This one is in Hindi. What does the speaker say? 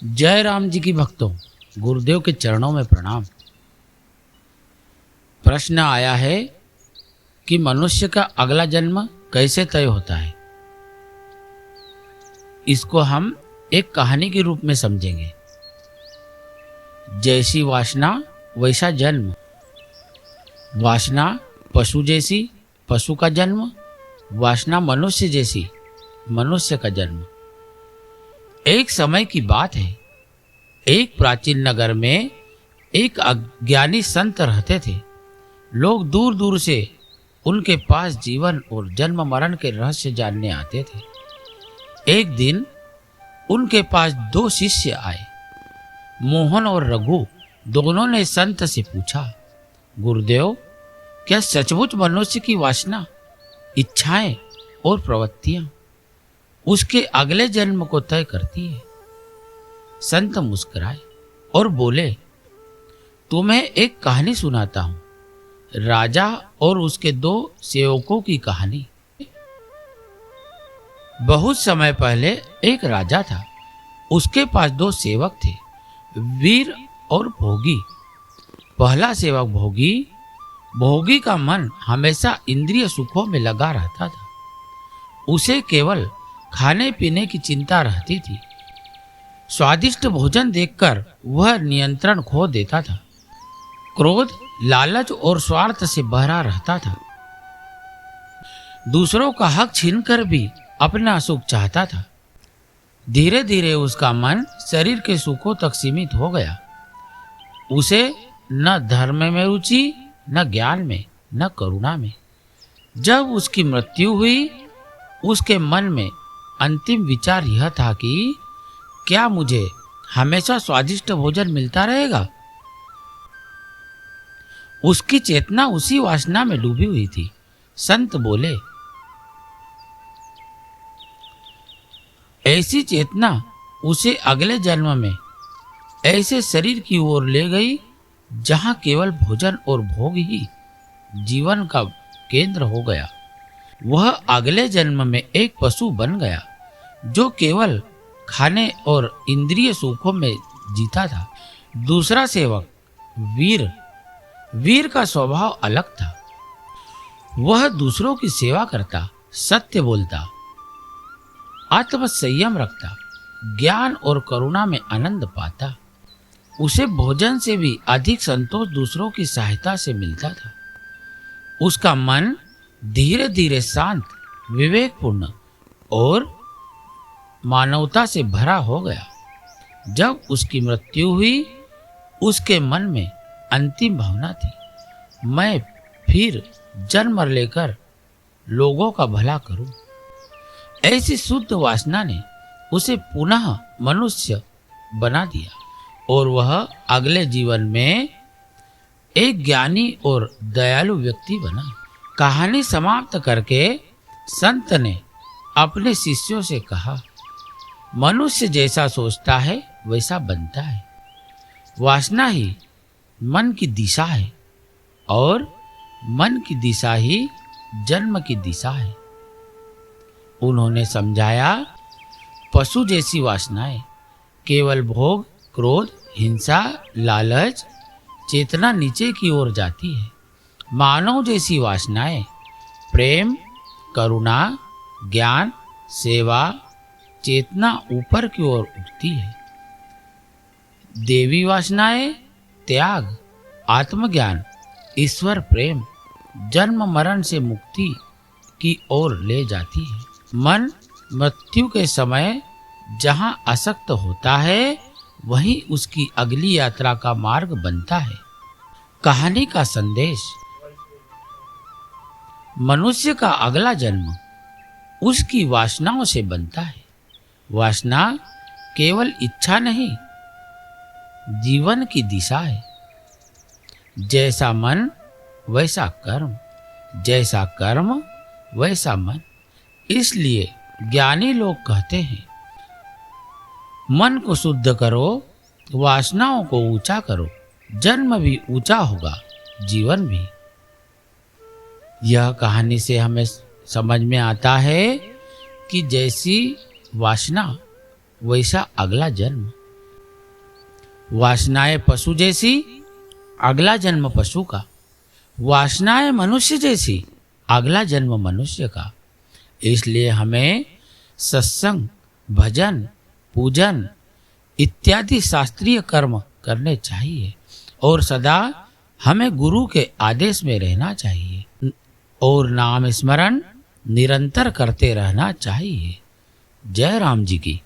जय राम जी की भक्तों, गुरुदेव के चरणों में प्रणाम। प्रश्न आया है कि मनुष्य का अगला जन्म कैसे तय होता है। इसको हम एक कहानी के रूप में समझेंगे। जैसी वासना वैसा जन्म। वासना पशु जैसी, पशु का जन्म। वासना मनुष्य जैसी, मनुष्य का जन्म। एक समय की बात है, एक प्राचीन नगर में एक अज्ञानी संत रहते थे। लोग दूर दूर से उनके पास जीवन और जन्म मरण के रहस्य जानने आते थे। एक दिन उनके पास दो शिष्य आए, मोहन और रघु। दोनों ने संत से पूछा, गुरुदेव, क्या सचमुच मनुष्य की वासना, इच्छाएं और प्रवृत्तियां उसके अगले जन्म को तय करती है? संत मुस्कुराए और बोले, तुम्हें एक कहानी सुनाता हूं, राजा और उसके दो सेवकों की कहानी। बहुत समय पहले एक राजा था। उसके पास दो सेवक थे, वीर और भोगी। पहला सेवक भोगी। भोगी का मन हमेशा इंद्रिय सुखों में लगा रहता था। उसे केवल खाने पीने की चिंता रहती थी। स्वादिष्ट भोजन देखकर वह नियंत्रण खो देता था। क्रोध, लालच और स्वार्थ से भरा रहता था। दूसरों का हक छीनकर भी अपना सुख चाहता था। धीरे धीरे उसका मन शरीर के सुखों तक सीमित हो गया। उसे न धर्म में रुचि, न ज्ञान में, न करुणा में। जब उसकी मृत्यु हुई, उसके मन में अंतिम विचार यह था कि क्या मुझे हमेशा स्वादिष्ट भोजन मिलता रहेगा? उसकी चेतना उसी वासना में डूबी हुई थी। संत बोले, ऐसी चेतना उसे अगले जन्म में ऐसे शरीर की ओर ले गई जहां केवल भोजन और भोग ही जीवन का केंद्र हो गया। वह अगले जन्म में एक पशु बन गया जो केवल खाने और इंद्रिय सुखों में जीता था। दूसरा सेवक वीर। वीर का स्वभाव अलग था। वह दूसरों की सेवा करता, सत्य बोलता, आत्म संयम रखता, ज्ञान और करुणा में आनंद पाता। उसे भोजन से भी अधिक संतोष दूसरों की सहायता से मिलता था। उसका मन धीरे धीरे शांत, विवेकपूर्ण और मानवता से भरा हो गया। जब उसकी मृत्यु हुई, उसके मन में अंतिम भावना थी, मैं फिर जन्म लेकर लोगों का भला करूं। ऐसी शुद्ध वासना ने उसे पुनः मनुष्य बना दिया और वह अगले जीवन में एक ज्ञानी और दयालु व्यक्ति बना। कहानी समाप्त करके संत ने अपने शिष्यों से कहा, मनुष्य जैसा सोचता है वैसा बनता है। वासना ही मन की दिशा है और मन की दिशा ही जन्म की दिशा है। उन्होंने समझाया, पशु जैसी वासनाएं केवल भोग, क्रोध, हिंसा, लालच, चेतना नीचे की ओर जाती है। मानव जैसी वासनाएं प्रेम, करुणा, ज्ञान, सेवा, चेतना ऊपर की ओर उठती है। देवी वासनाएं त्याग, आत्मज्ञान, ईश्वर प्रेम, जन्म मरण से मुक्ति की ओर ले जाती है। मन मृत्यु के समय जहां आसक्त होता है, वहीं उसकी अगली यात्रा का मार्ग बनता है। कहानी का संदेश, मनुष्य का अगला जन्म उसकी वासनाओं से बनता है। वासना केवल इच्छा नहीं, जीवन की दिशा है। जैसा मन वैसा कर्म, जैसा कर्म वैसा मन। इसलिए ज्ञानी लोग कहते हैं, मन को शुद्ध करो, वासनाओं को ऊंचा करो, जन्म भी ऊंचा होगा, जीवन भी। यह कहानी से हमें समझ में आता है कि जैसी वासना वैसा अगला जन्म। वासनाएं पशु जैसी, अगला जन्म पशु का। वासनाएं मनुष्य जैसी, अगला जन्म मनुष्य का। इसलिए हमें सत्संग, भजन, पूजन इत्यादि शास्त्रीय कर्म करने चाहिए और सदा हमें गुरु के आदेश में रहना चाहिए और नाम स्मरण निरंतर करते रहना चाहिए। जय राम जी की।